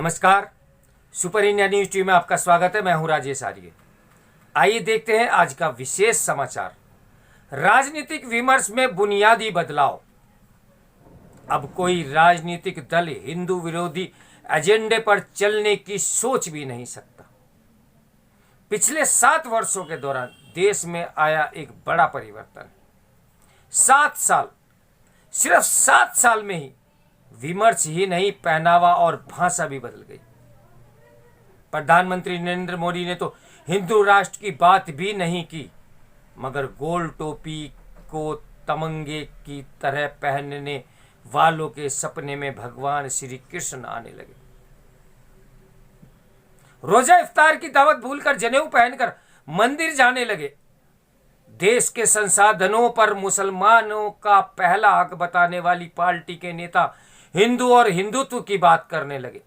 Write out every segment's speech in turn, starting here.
नमस्कार। Super India news TV में आपका स्वागत है। मैं हूं राजेश आर्य। आइए देखते हैं आज का विशेष समाचार। राजनीतिक विमर्श में बुनियादी बदलाव। अब कोई राजनीतिक दल हिंदू विरोधी एजेंडे पर चलने की सोच भी नहीं सकता। पिछले 7 वर्षों के दौरान देश में आया एक बड़ा परिवर्तन। 7 साल, सिर्फ 7 साल में ही विमर्श ही नहीं, पहनावा और भाषा भी बदल गई। प्रधानमंत्री नरेंद्र मोदी ने तो हिंदू राष्ट्र की बात भी नहीं की, मगर गोल टोपी को तमंगे की तरह पहनने वालों के सपने में भगवान श्री कृष्ण आने लगे। रोजा इफ्तार की दावत भूलकर जनेऊ पहनकर मंदिर जाने लगे। देश के संसाधनों पर मुसलमानों का पहला हक बताने वाली पार्टी के नेता हिंदू और हिंदुत्व की बात करने लगे।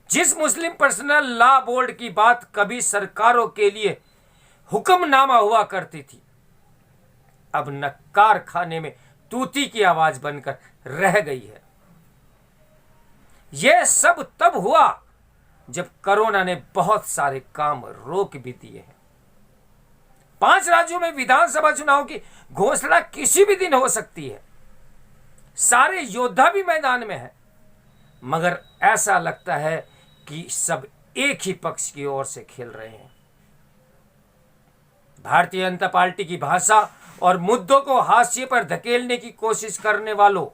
जिस मुस्लिम पर्सनल लॉ बोर्ड की बात कभी सरकारों के लिए हुक्मनामा हुआ करती थी, अब नक्कार खाने में तूती की आवाज बनकर रह गई है। यह सब तब हुआ जब कोरोना ने बहुत सारे काम रोक भी दिए हैं। 5 राज्यों में विधानसभा चुनाव की घोषणा किसी भी दिन हो सकती है। सारे योद्धा भी मैदान में हैं, मगर ऐसा लगता है कि सब एक ही पक्ष की ओर से खेल रहे हैं। भारतीय जनता पार्टी की भाषा और मुद्दों को हाशिए पर धकेलने की कोशिश करने वालों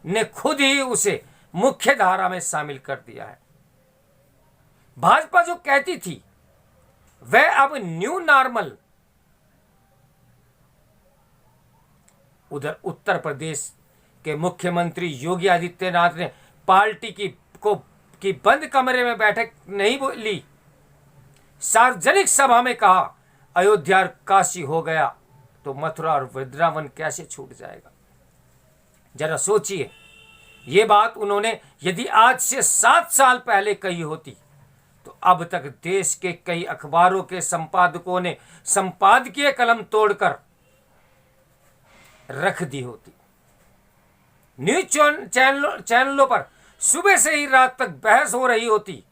ने खुद ही उसे मुख्य धारा में शामिल कर दिया है। भाजपा जो कहती थी वह अब न्यू नॉर्मल। उधर उत्तर प्रदेश के मुख्यमंत्री योगी आदित्यनाथ ने पार्टी की बंद कमरे में बैठक नहीं ली। सार्वजनिक सभा में कहा, अयोध्या और काशी हो गया तो मथुरा और वृंदावन कैसे छूट जाएगा। जरा सोचिए, ये बात उन्होंने यदि आज से 7 साल पहले कही होती तो अब तक देश के कई अखबारों के संपादकों ने संपादकीय कलम तोड़कर रख दी होती। न्यूज चैनलों पर सुबह से ही रात तक बहस हो रही होती।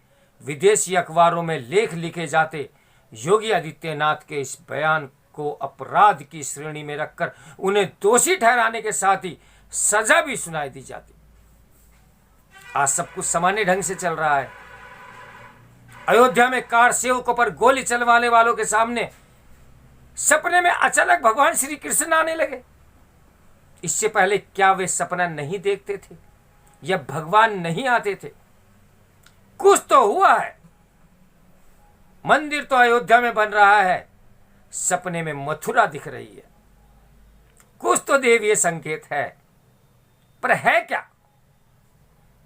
विदेशी अखबारों में लेख लिखे जाते। योगी आदित्यनाथ के इस बयान को अपराध की श्रेणी में रखकर उन्हें दोषी ठहराने के साथ ही सजा भी सुनाई दी जाती। आज सब कुछ सामान्य ढंग से चल रहा है। अयोध्या में कार सेवकों पर गोली चलवाने वालों के सामने सपने में अचानक भगवान श्री कृष्ण आने लगे। इससे पहले क्या वे सपना नहीं देखते थे या भगवान नहीं आते थे? कुछ तो हुआ है। मंदिर तो अयोध्या में बन रहा है, सपने में मथुरा दिख रही है। कुछ तो देवीय संकेत है, पर है क्या?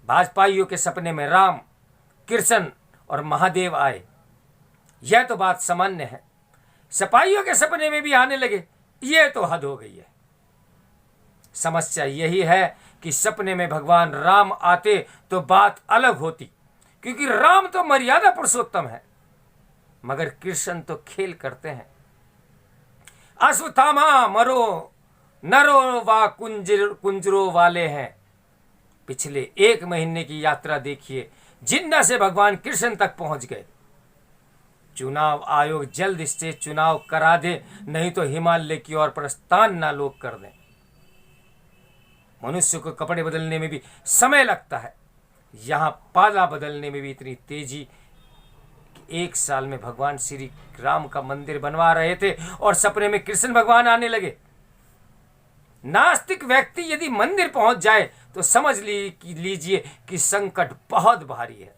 भाजपाइयों के सपने में राम, कृष्ण और महादेव आए, यह तो बात सामान्य है। सपाइयों के सपने में भी आने लगे, यह तो हद हो गई है। समस्या यही है कि सपने में भगवान राम आते तो बात अलग होती, क्योंकि राम तो मर्यादा पुरुषोत्तम है, मगर कृष्ण तो खेल करते हैं। अश्वत्थामा मरो नरो वा कुंजरों वाले हैं। पिछले 1 महीने की यात्रा देखिए, जिन्ना से भगवान कृष्ण तक पहुंच गए। चुनाव आयोग जल्द इससे चुनाव करा दे, नहीं तो हिमालय की ओर प्रस्थान ना लोग कर दें। मनुष्य को कपड़े बदलने में भी समय लगता है, यहां पाला बदलने में भी इतनी तेजी कि 1 साल में भगवान श्री राम का मंदिर बनवा रहे थे और सपने में कृष्ण भगवान आने लगे। नास्तिक व्यक्ति यदि मंदिर पहुंच जाए तो समझ लीजिए कि संकट बहुत भारी है।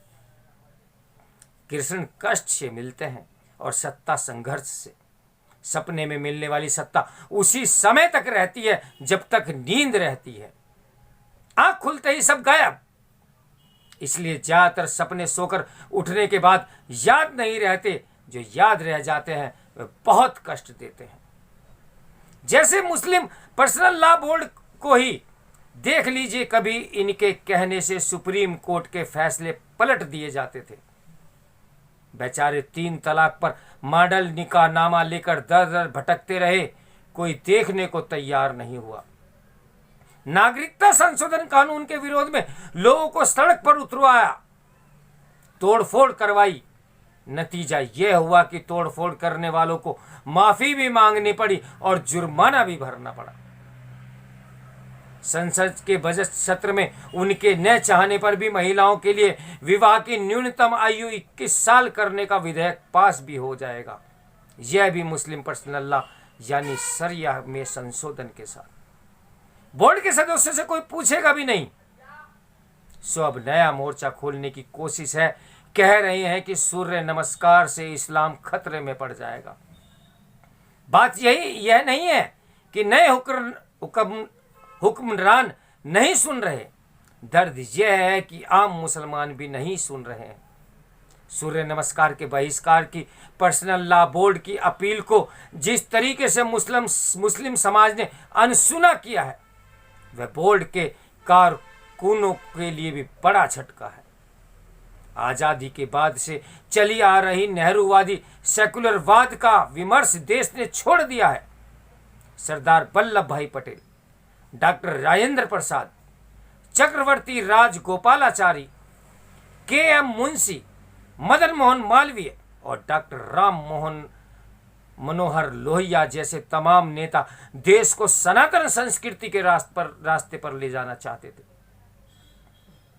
कृष्ण कष्ट से मिलते हैं और सत्ता संघर्ष से। सपने में मिलने वाली सत्ता उसी समय तक रहती है जब तक नींद रहती है। आंख खुलते ही सब गायब। इसलिए ज्यादातर सपने सोकर उठने के बाद याद नहीं रहते। जो याद रह जाते हैं वे बहुत कष्ट देते हैं। जैसे मुस्लिम पर्सनल लॉ बोर्ड को ही देख लीजिए, कभी इनके कहने से सुप्रीम कोर्ट के फैसले पलट दिए जाते थे। बेचारे 3 तलाक पर मॉडल निकाहनामा लेकर दर दर भटकते रहे, कोई देखने को तैयार नहीं हुआ। नागरिकता संशोधन कानून के विरोध में लोगों को सड़क पर उतरवाया, तोड़फोड़ करवाई। नतीजा यह हुआ कि तोड़फोड़ करने वालों को माफी भी मांगनी पड़ी और जुर्माना भी भरना पड़ा। संसद के बजट सत्र में उनके न चाहने पर भी महिलाओं के लिए विवाह की न्यूनतम आयु 21 साल करने का विधेयक पास भी हो जाएगा, यह भी मुस्लिम पर्सनल लॉ यानी शरिया में संशोधन के साथ। बोर्ड के सदस्यों से कोई पूछेगा भी नहीं। सो अब नया मोर्चा खोलने की कोशिश है। कह रहे हैं कि सूर्य नमस्कार से इस्लाम खतरे में पड़ जाएगा। बात यह नहीं है कि नए हुक्मरान नहीं सुन रहे, दर्द यह है कि आम मुसलमान भी नहीं सुन रहे हैं। सूर्य नमस्कार के बहिष्कार की पर्सनल लॉ बोर्ड की अपील को जिस तरीके से मुस्लिम समाज ने अनसुना किया है, वह बोर्ड के कारकुनों के लिए भी बड़ा झटका है। आज़ादी के बाद से चली आ रही नेहरूवादी सेकुलरवाद का विमर्श देश ने छोड़ दिया है। सरदार वल्लभ भाई पटेल, डॉक्टर राजेंद्र प्रसाद, चक्रवर्ती राजगोपालाचारी, के.एम. मुंशी, मदन मोहन मालवीय और डॉक्टर राम मनोहर लोहिया जैसे तमाम नेता देश को सनातन संस्कृति के रास्ते पर ले जाना चाहते थे,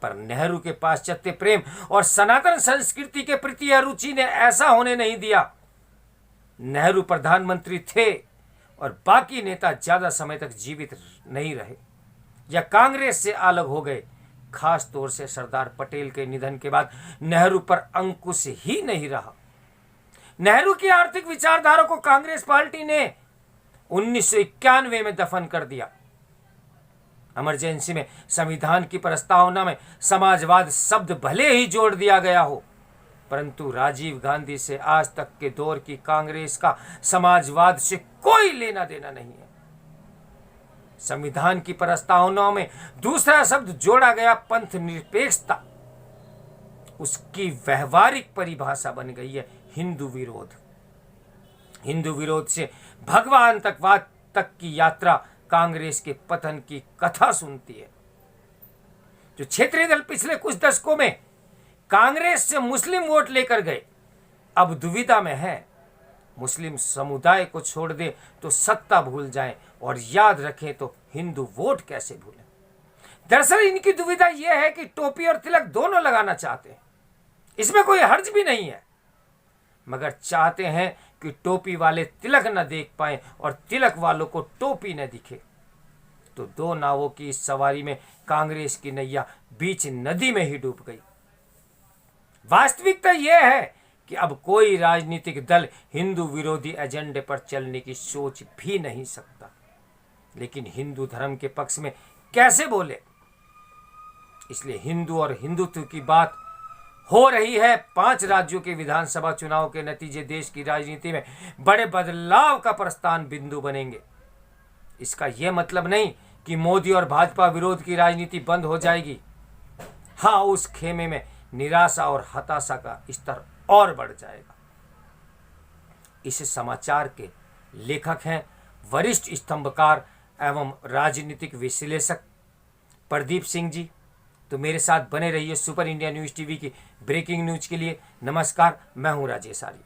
पर नेहरू के पाश्चात्य प्रेम और सनातन संस्कृति के प्रति अरुचि ने ऐसा होने नहीं दिया। नेहरू प्रधानमंत्री थे और बाकी नेता ज्यादा समय तक जीवित नहीं रहे या कांग्रेस से अलग हो गए। खास तौर से सरदार पटेल के निधन के बाद नेहरू पर अंकुश ही नहीं रहा। नेहरू की आर्थिक विचारधारा को कांग्रेस पार्टी ने 1991 में दफन कर दिया। इमरजेंसी में संविधान की प्रस्तावना में समाजवाद शब्द भले ही जोड़ दिया गया हो, परंतु राजीव गांधी से आज तक के दौर की कांग्रेस का समाजवाद से कोई लेना देना नहीं है। संविधान की प्रस्तावना में दूसरा शब्द जोड़ा गया पंथ निरपेक्षता, उसकी व्यवहारिक परिभाषा बन गई है हिंदू विरोध। हिंदू विरोध से भगवानतकवाद तक की यात्रा कांग्रेस के पतन की कथा सुनती है। जो क्षेत्रीय दल पिछले कुछ दशकों में कांग्रेस से मुस्लिम वोट लेकर गए, अब दुविधा में है। मुस्लिम समुदाय को छोड़ दे तो सत्ता भूल जाएं और याद रखें तो हिंदू वोट कैसे भूलें। दरअसल इनकी दुविधा यह है कि टोपी और तिलक दोनों लगाना चाहते हैं, इसमें कोई हर्ज भी नहीं है, मगर चाहते हैं कि टोपी वाले तिलक न देख पाएं और तिलक वालों को टोपी न दिखे। तो दो नावों की इस सवारी में कांग्रेस की नैया बीच नदी में ही डूब गई। वास्तविकता यह है कि अब कोई राजनीतिक दल हिंदू विरोधी एजेंडे पर चलने की सोच भी नहीं सकता, लेकिन हिंदू धर्म के पक्ष में कैसे बोले। इसलिए हिंदू और हिंदुत्व की बात हो रही है। 5 राज्यों के विधानसभा चुनाव के नतीजे देश की राजनीति में बड़े बदलाव का प्रस्थान बिंदु बनेंगे। इसका यह मतलब नहीं कि मोदी और भाजपा विरोध की राजनीति बंद हो जाएगी। हाँ, उस खेमे में निराशा और हताशा का स्तर और बढ़ जाएगा। इस समाचार के लेखक हैं वरिष्ठ स्तंभकार एवं राजनीतिक विश्लेषक प्रदीप सिंह जी। तो मेरे साथ बने रहिए सुपर इंडिया न्यूज़ टीवी की ब्रेकिंग न्यूज के लिए। नमस्कार, मैं हूं राजेश आर्य।